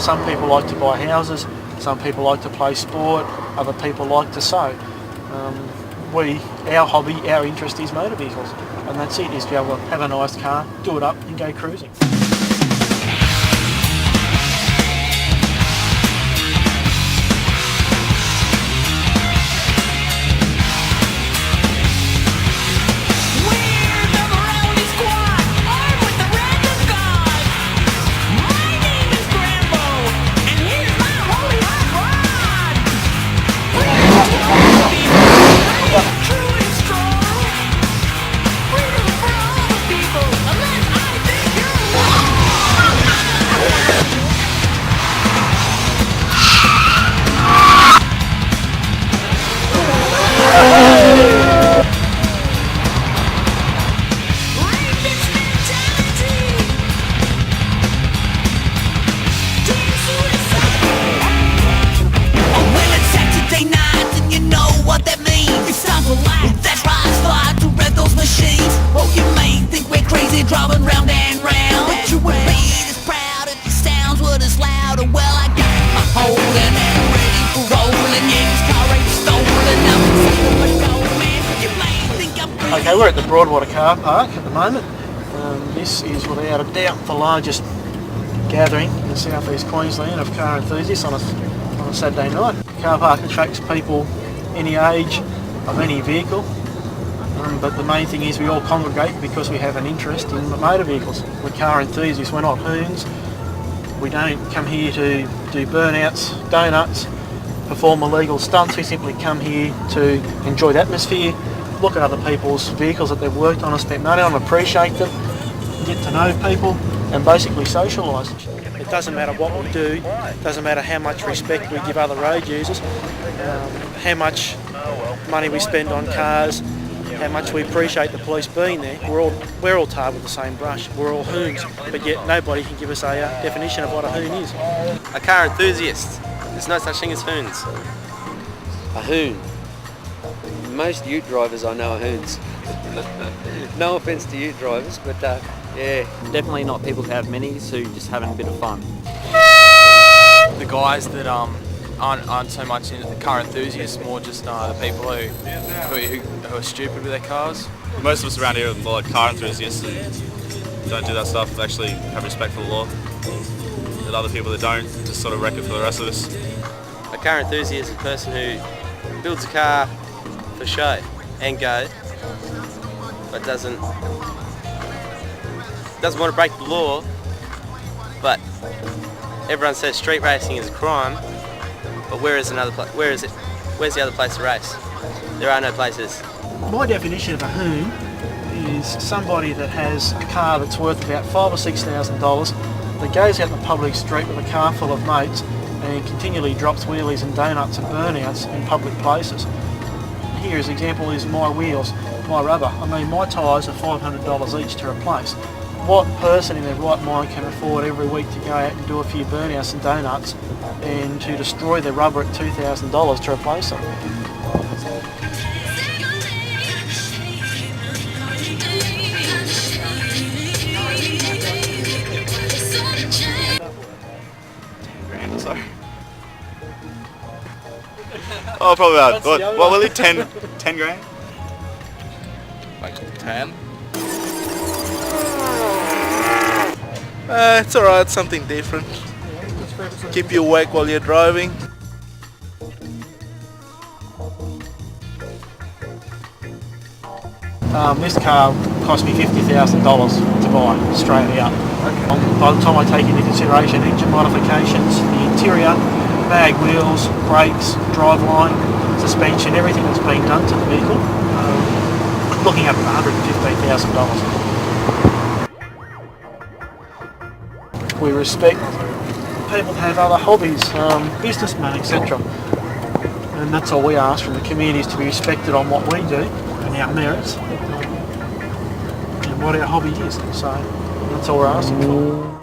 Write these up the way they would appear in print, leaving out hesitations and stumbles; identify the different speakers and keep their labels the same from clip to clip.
Speaker 1: Some people like to buy houses, some people like to play sport, other people like to sew. Our hobby, our interest is motor vehicles, and that's it, is to be able to have a nice car, do it up and go cruising.
Speaker 2: Driving round and round, but you would be as proud if the sounds were as loud. Well, I got my holding and ready for rolling. Yeah, this car ain't stolen. You may think I'm
Speaker 1: Okay, we're at the Broadwater car park at the moment. This is without a doubt the largest gathering in southeast Queensland of car enthusiasts on a Saturday night. The car park attracts people any age of any vehicle. But the main thing is we all congregate because we have an interest in the motor vehicles. We're car enthusiasts, we're not hoons. We don't come here to do burnouts, donuts, perform illegal stunts. We simply come here to enjoy the atmosphere, look at other people's vehicles that they've worked on and spent money on, appreciate them, get to know people and basically socialise. It doesn't matter what we do, it doesn't matter how much respect we give other road users, how much money we spend on cars, how much we appreciate the police being there. We're all tarred with the same brush. We're all hoons, but yet nobody can give us a definition of what a hoon is.
Speaker 3: A car enthusiast. There's no such thing as hoons.
Speaker 4: A hoon. Most ute drivers I know are hoons. No offence to ute drivers, but yeah.
Speaker 5: Definitely not people who have minis who just having a bit of fun.
Speaker 6: The guys that aren't so much into the car enthusiasts, more just the people who are stupid with their cars.
Speaker 7: Most of us around here are like car enthusiasts and don't do that stuff, actually have respect for the law. And other people that don't just sort of wreck it for the rest of us.
Speaker 3: A car enthusiast is a person who builds a car for show and go, but doesn't want to break the law, but everyone says street racing is a crime. But where is another place? Where is it? Where's the other place to race? There are no places.
Speaker 1: My definition of a hoon is somebody that has a car that's worth about $5,000 or $6,000 that goes out in the public street with a car full of mates and continually drops wheelies and donuts and burnouts in public places. Here as an example is my wheels, my rubber. I mean, my tyres are $500 each to replace. What person in their right mind can afford every week to go out and do a few burnouts and donuts and to destroy their rubber at $2,000 to replace them?
Speaker 7: $10,000 or so. Oh, probably about, what will it, 10 grand?
Speaker 8: Like 10? It's alright, something different. Keep you awake while you're driving.
Speaker 1: This car cost me $50,000 to buy straight out. Okay. By the time I take into consideration engine modifications, the interior, bag wheels, brakes, driveline, suspension, everything that's been done to the vehicle, looking up at $115,000. We respect people have other hobbies, businessmen, etc. And that's all we ask from the community, is to be respected on what we do and our merits and what our hobby is. So that's all we're asking for.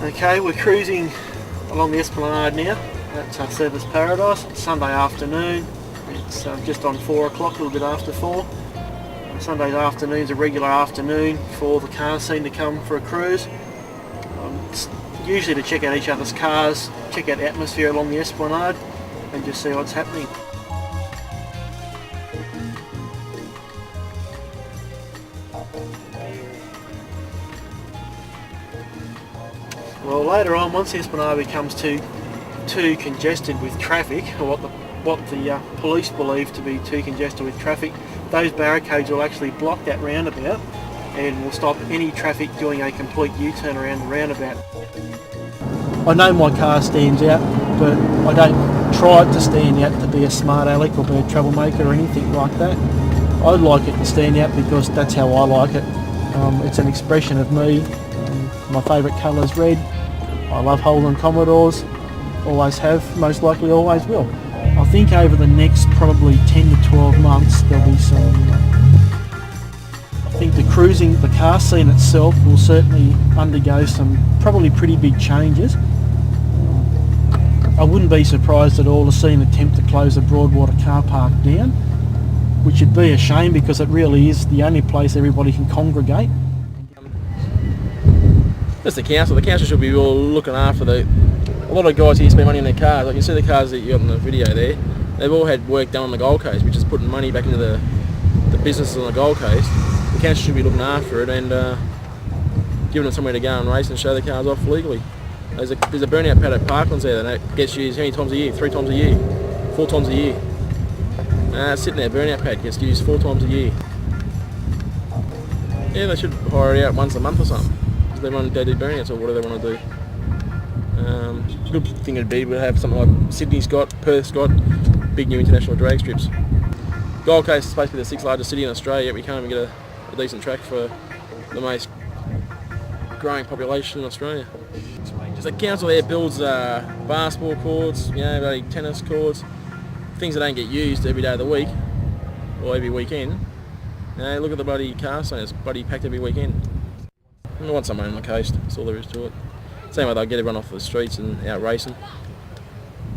Speaker 1: Okay, we're cruising along the Esplanade now at Service Paradise. It's Sunday afternoon. It's just on 4 o'clock, a little bit after 4. Sunday afternoon's a regular afternoon for the car scene to come for a cruise. It's usually to check out each other's cars, check out the atmosphere along the Esplanade and just see what's happening. Well, later on, once the Esplanade becomes too congested with traffic, or what the police believe to be too congested with traffic, those barricades will actually block that roundabout and will stop any traffic doing a complete U-turn around the roundabout. I know my car stands out, but I don't try it to stand out to be a smart aleck or be a troublemaker or anything like that. I like it to stand out because that's how I like it. It's an expression of me. My favourite colour is red. I love holding Commodores, always have, most likely always will. I think over the next probably 10 to 12 months there'll be some... I think the car scene itself will certainly undergo some probably pretty big changes. I wouldn't be surprised at all to see an attempt to close the Broadwater car park down, which would be a shame because it really is the only place everybody can congregate.
Speaker 9: That's the council. The council should be all looking after a lot of guys here spend money on their cars. Like you see the cars that you got in the video there, they've all had work done on the Gold Coast, which is putting money back into the businesses on the Gold Coast. The council should be looking after it and giving them somewhere to go and race and show the cars off legally. There's a burnout pad at Parklands there that gets used how many times a year? 3 times a year, 4 times a year. Sitting there, burnout pad gets used 4 times a year. Yeah, they should hire it out once a month or something. They do burnouts or whatever they want to do. Good thing it'd be to have something like Sydney's got, Perth's got, big new international drag strips. Gold Coast is supposed to be the 6th largest city in Australia, yet we can't even get a decent track for the most growing population in Australia. The council there builds basketball courts, bloody tennis courts, things that don't get used every day of the week or every weekend. Look at the bloody car scene, it's bloody packed every weekend. I want someone on the coast, that's all there is to it. Same way they'll get everyone off the streets and out racing.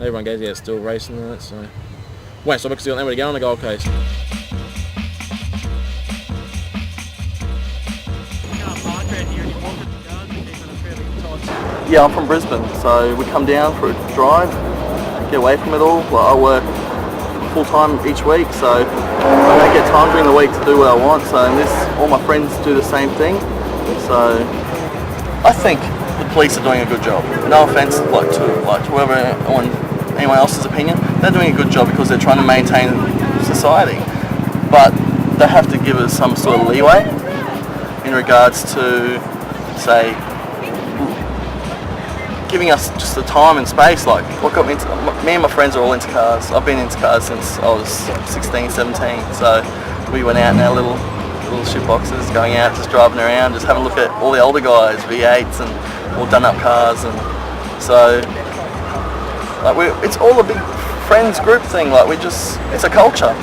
Speaker 9: Everyone goes out still racing and that, so... Won't stop because they've got nowhere to go on the Gold Coast.
Speaker 10: Yeah, I'm from Brisbane, so we come down for a drive, get away from it all. Well, I work full-time each week, so I don't get time during the week to do what I want, so all my friends do the same thing. So I think the police are doing a good job. No offence to whoever anyone else's opinion, they're doing a good job because they're trying to maintain society. But they have to give us some sort of leeway in regards to, say, giving us just the time and space. Like what got me into, me and my friends are all into cars. I've been into cars since I was 16, 17. So we went out in our little shit boxes, going out, just driving around, just having a look at all the older guys, V8s and all done up cars, and so like it's all a big friends group thing. Like it's a culture.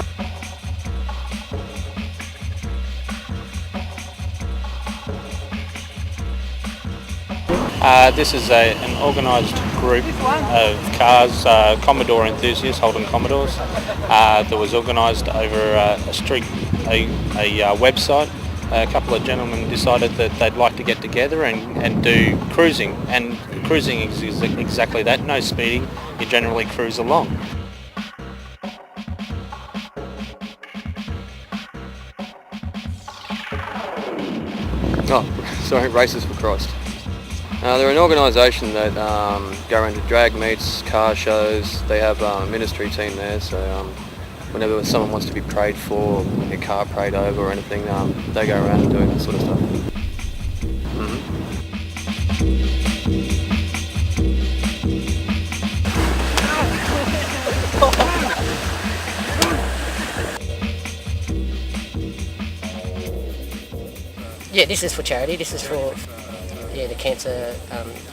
Speaker 11: This is an organised group of cars, Commodore enthusiasts, holding Commodores, that was organised over a website. A couple of gentlemen decided that they'd like to get together and do cruising, and cruising is exactly that, no speeding, you generally cruise along.
Speaker 4: Oh, sorry, Races for Christ. They're an organisation that go around to drag meets, car shows. They have a ministry team there, so whenever someone wants to be prayed for, a car prayed over or anything, they go around and do that sort of stuff.
Speaker 12: Yeah, this is for charity. This is for the cancer,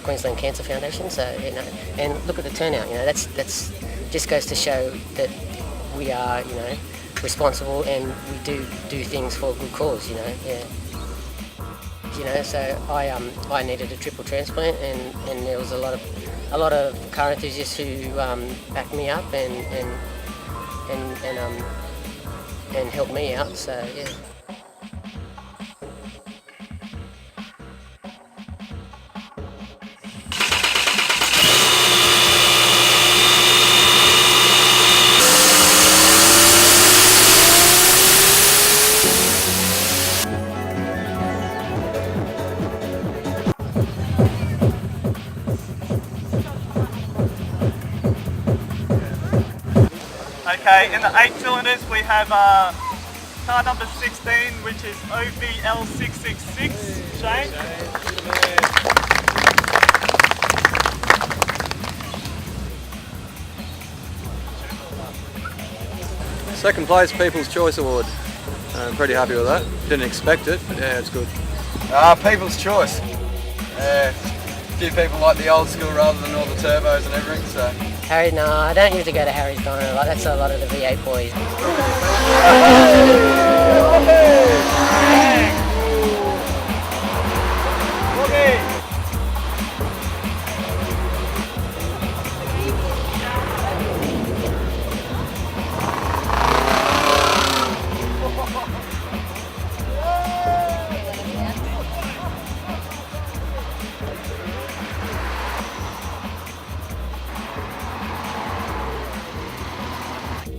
Speaker 12: Queensland Cancer Foundation. So and look at the turnout. That's just goes to show that we are responsible and we do things for a good cause. Yeah. you know. So I needed a triple transplant, and there was a lot of car enthusiasts who backed me up and helped me out. So yeah.
Speaker 13: Okay, in the 8 cylinders we have car number 16, which is OVL666. Shane?
Speaker 4: Second place, People's Choice Award. I'm pretty happy with that. Didn't expect it, but yeah, it's good.
Speaker 14: People's Choice. A few people like the old school rather than all the turbos and everything, so.
Speaker 12: Harry, no, I don't usually go to Harry's Diner. Like, that's a lot of the V8 boys.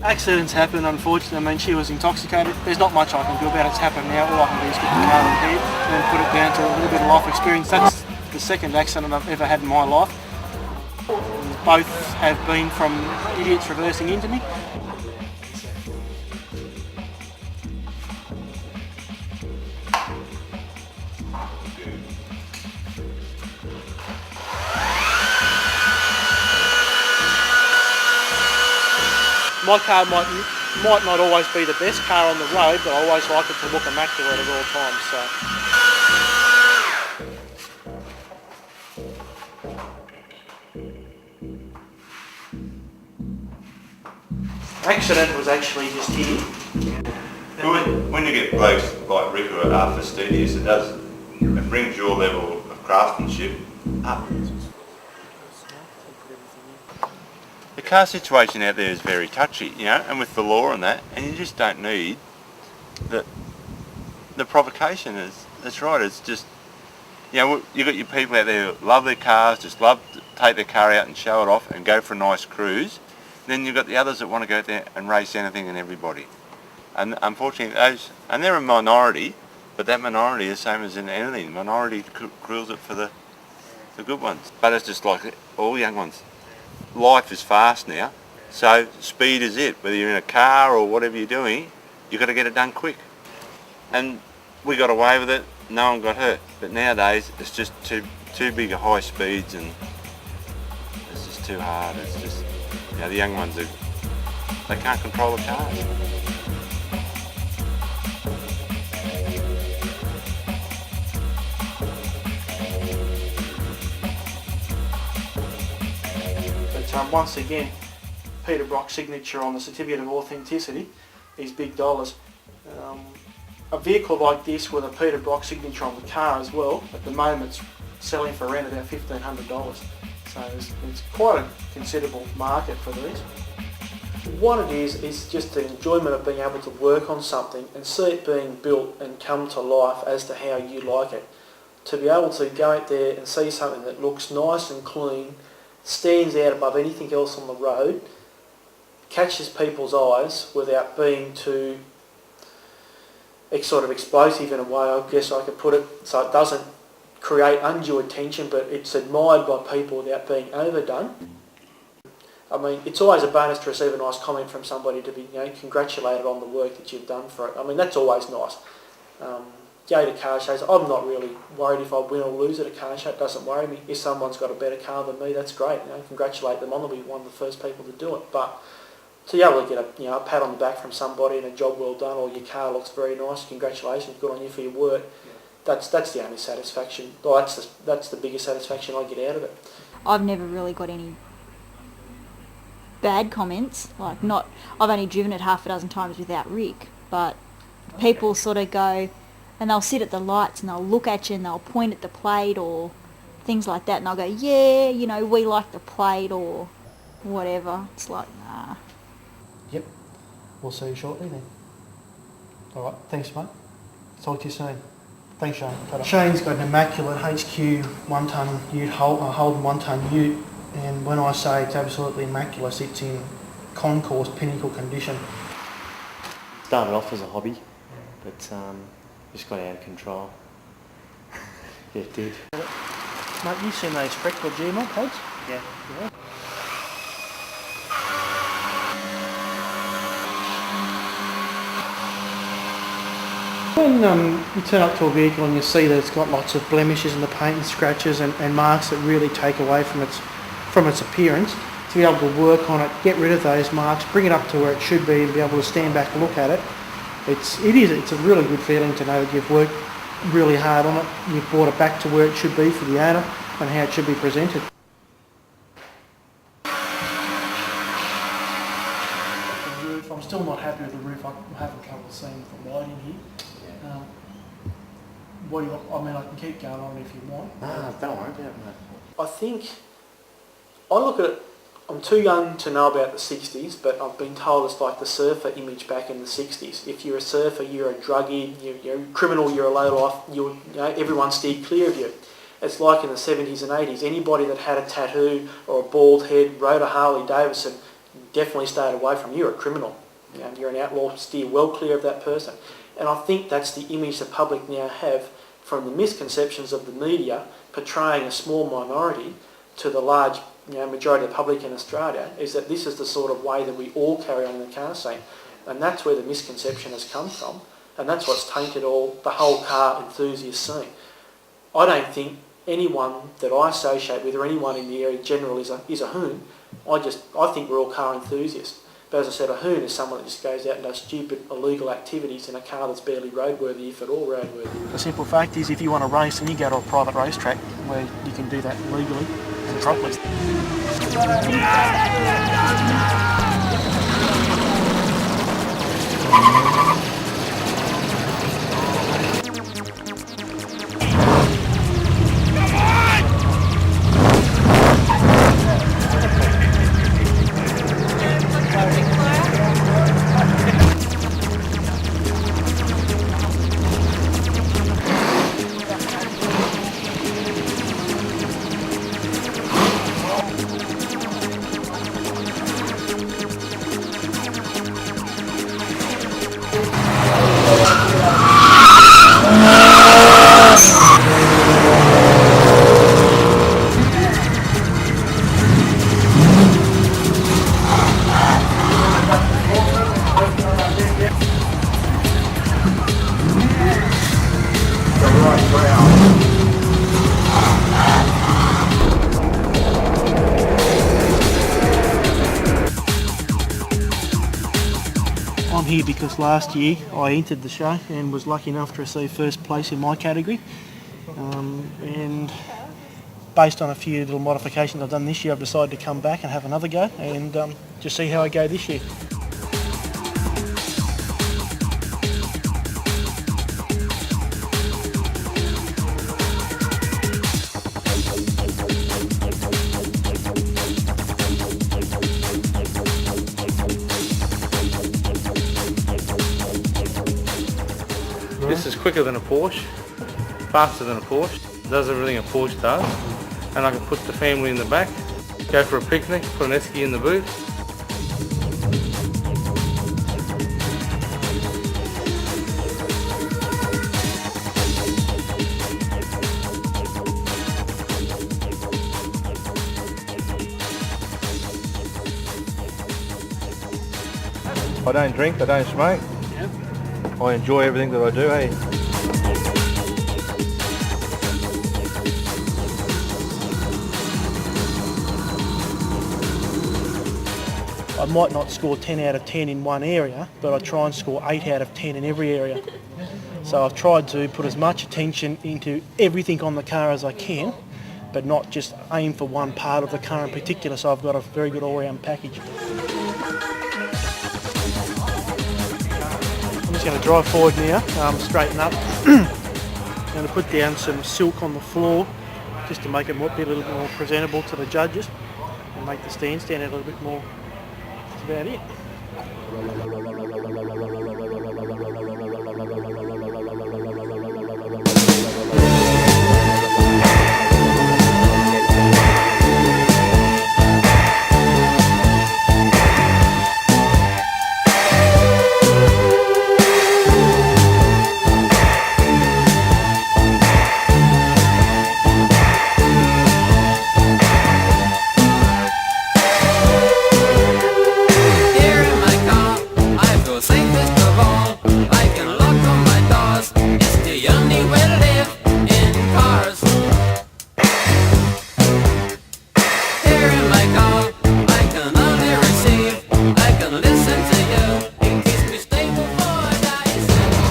Speaker 1: Accidents happen, unfortunately. I mean, she was intoxicated. There's not much I can do about it. It's happened now. All I can do is get the car repaired and then put it down to a little bit of life experience. That's the second accident I've ever had in my life. Both have been from idiots reversing into me. My car might not always be the best car on the road, but I always like it to look immaculate at all times. So. Accident was actually just here.
Speaker 15: When you get blokes like Rick who are fastidious, it brings your level of craftsmanship up. The car situation out there is very touchy, you know, and with the law and that, and you just don't need the provocation. That's right. It's just, you know, you got your people out there who love their cars, just love to take their car out and show it off and go for a nice cruise. Then you've got the others that want to go out there and race anything and everybody. And unfortunately, and they're a minority, but that minority is the same as in anything. The minority rules it for the good ones. But it's just like all young ones. Life is fast now, so speed is it. Whether you're in a car or whatever you're doing, you've got to get it done quick. And we got away with it, no one got hurt. But nowadays, it's just too big a high speeds, and it's just too hard. It's just, you know, the young ones, they can't control the cars.
Speaker 1: Once again, Peter Brock's signature on the certificate of authenticity is big dollars. A vehicle like this with a Peter Brock signature on the car as well, at the moment it's selling for around about $1,500. So it's quite a considerable market for these. What it is just the enjoyment of being able to work on something and see it being built and come to life as to how you like it. To be able to go out there and see something that looks nice and clean, stands out above anything else on the road, catches people's eyes without being too sort of explosive in a way, I guess I could put it, so it doesn't create undue attention, but it's admired by people without being overdone. I mean, it's always a bonus to receive a nice comment from somebody, to be, you know, congratulated on the work that you've done for it. I mean, that's always nice. Go to car shows, I'm not really worried if I win or lose at a car show. It doesn't worry me. If someone's got a better car than me, that's great. You know, congratulate them on, they'll be one of the first people to do it. But to be able to get a pat on the back from somebody and a job well done, or your car looks very nice, congratulations, good on you for your work. That's the only satisfaction. Well, that's the biggest satisfaction I get out of it.
Speaker 16: I've never really got any bad comments. I've only driven it half a dozen times without Rick, but people sort of go, and they'll sit at the lights and they'll look at you and they'll point at the plate or things like that, and I'll go, yeah, you know, we like the plate or whatever. It's like, nah.
Speaker 1: Yep. We'll see you shortly then. Alright, thanks mate. Talk to you soon. Thanks Shane. Shane's got an immaculate HQ 1 tonne ute, Holden 1 tonne ute, and when I say it's absolutely immaculate, it's in concourse pinnacle condition.
Speaker 17: Started off as a hobby, but just got out of control. Yeah, it did.
Speaker 1: Mate, you seen those freckled G-Mod pads?
Speaker 17: Yeah.
Speaker 1: When you turn up to a vehicle and you see that it's got lots of blemishes in the paint and scratches and marks that really take away from its appearance, to be able to work on it, get rid of those marks, bring it up to where it should be and be able to stand back and look at it, it's a really good feeling to know that you've worked really hard on it, you've brought it back to where it should be for the owner and how it should be presented. The roof, I'm still not happy with the roof. I'm having trouble seeing the lighting here. What do you want? I mean, I can keep going on if you want.
Speaker 17: No, don't worry about it, mate.
Speaker 1: I think, I look at it, I'm too young to know about the 60s, but I've been told it's like the surfer image back in the 60s. If you're a surfer, you're a druggie, you're a criminal, you're a lowlife, you know, everyone steered clear of you. It's like in the 70s and 80s. Anybody that had a tattoo or a bald head, rode a Harley Davidson, definitely stayed away from you. You're a criminal. You know, you're an outlaw, steer well clear of that person. And I think that's the image the public now have from the misconceptions of the media portraying a small minority to the large majority of the public in Australia, is that this is the sort of way that we all carry on in the car scene. And that's where the misconception has come from, and that's what's tainted the whole car enthusiast scene. I don't think anyone that I associate with or anyone in the area generally is a hoon. I think we're all car enthusiasts. But as I said, a hoon is someone that just goes out and does stupid illegal activities in a car that's barely roadworthy, if at all roadworthy. The simple fact is, if you want to race, then you go to a private racetrack where you can do that legally and properly. I'm here because last year I entered the show and was lucky enough to receive first place in my category, and based on a few little modifications I've done this year, I've decided to come back and have another go and just see how I go this year.
Speaker 18: This is quicker than a Porsche, faster than a Porsche, does everything a Porsche does, and I can put the family in the back, go for a picnic, put an esky in the boot. I don't drink, I don't smoke. I enjoy everything that I do, hey.
Speaker 1: I might not score 10 out of 10 in one area, but I try and score 8 out of 10 in every area. So I've tried to put as much attention into everything on the car as I can, but not just aim for one part of the car in particular, so I've got a very good all-round package. going to drive forward now, straighten up. Going to put down some silk on the floor just to make it be a little bit more presentable to the judges and make the stand stand out a little bit more. That's about it.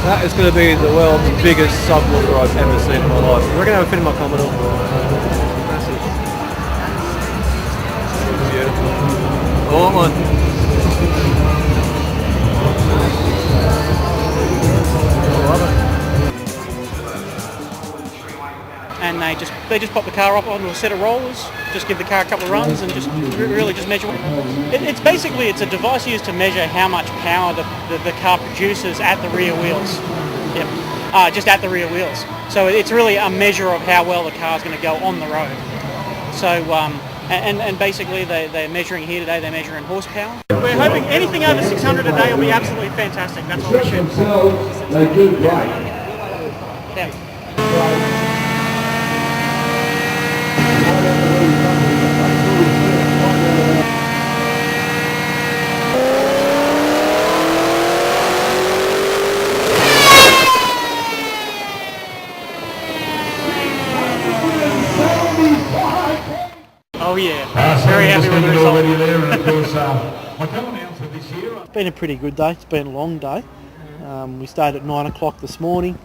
Speaker 9: That is going to be the world's biggest subwoofer I've ever seen in my life. We're going to have a fit in my Commodore. Massive. Beautiful. Oh my. Love it.
Speaker 19: And they just pop the car up onto a set of rollers, just give the car a couple of runs and just really just measure. It's basically a device used to measure how much power the car produces at the rear wheels. Yep. Just at the rear wheels. So it's really a measure of how well the car's going to go on the road. So and basically they're measuring here today, they're measuring horsepower. We're hoping anything over 600 a day will be absolutely fantastic. That's what we should. Yeah. Oh yeah, very happy with the result. It's been a pretty good day, it's been a long day. We started at 9 o'clock this morning.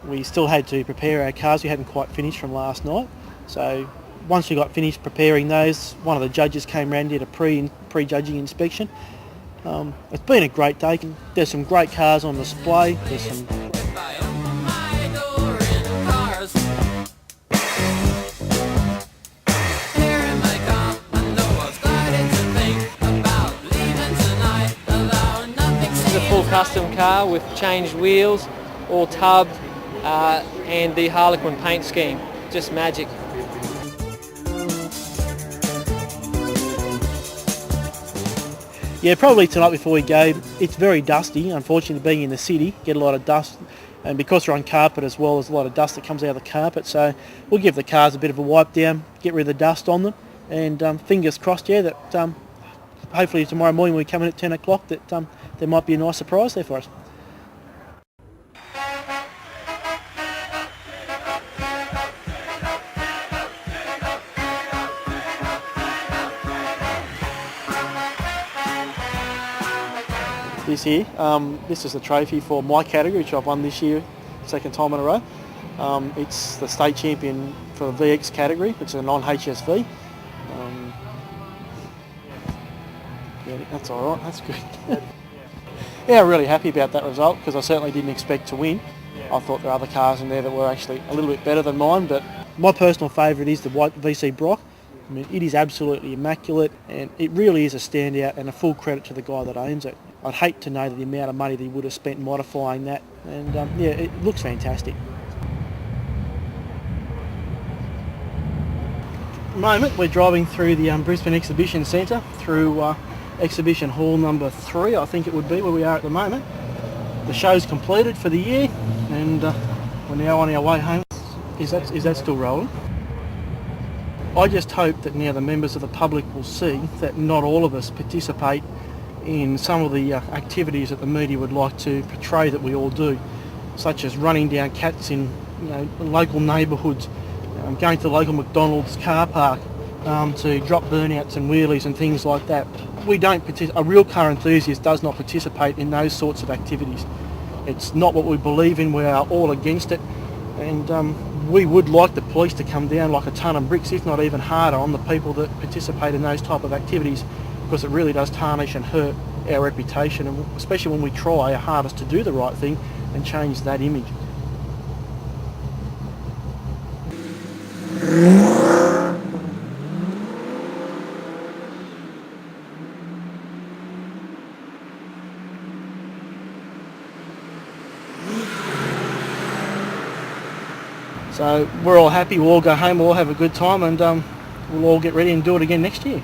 Speaker 19: We still had to prepare our cars, we hadn't quite finished from last night. So once we got finished preparing those, one of the judges came round and did a pre-judging inspection. It's been a great day. There's some great cars on display. There's some
Speaker 20: full custom car with changed wheels, all tubbed, and the Harlequin paint scheme. Just magic.
Speaker 1: Yeah, probably tonight before we go. It's very dusty, unfortunately, being in the city, get a lot of dust, and because we're on carpet as well, there's a lot of dust that comes out of the carpet, so we'll give the cars a bit of a wipe down, get rid of the dust on them, and fingers crossed, yeah, that hopefully tomorrow morning when we come in at 10 o'clock that there might be a nice surprise there for us. This here, this is the trophy for my category, which I've won this year, second time in a row. It's the state champion for the VX category, which is a non-HSV. Yeah, that's all right, that's good. Yeah, really happy about that result because I certainly didn't expect to win. I thought there were other cars in there that were actually a little bit better than mine, but my personal favourite is the white VC Brock. I mean, it is absolutely immaculate and it really is a standout and a full credit to the guy that owns it. I'd hate to know the amount of money that he would have spent modifying that, and yeah, it looks fantastic. At the moment we're driving through the Brisbane Exhibition Centre, through Exhibition Hall number 3, I think it would be, where we are at the moment. The show's completed for the year and we're now on our way home. Is that still rolling? I just hope that now the members of the public will see that not all of us participate in some of the activities that the media would like to portray that we all do, such as running down cats in local neighbourhoods, going to the local McDonald's car park to drop burnouts and wheelies and things like that. We don't a real car enthusiast does not participate in those sorts of activities. It's not what we believe in, we are all against it, and we would like the police to come down like a ton of bricks, if not even harder, on the people that participate in those type of activities, because it really does tarnish and hurt our reputation, and especially when we try our hardest to do the right thing and change that image. So we're all happy, we'll all go home, we'll all have a good time, and we'll all get ready and do it again next year.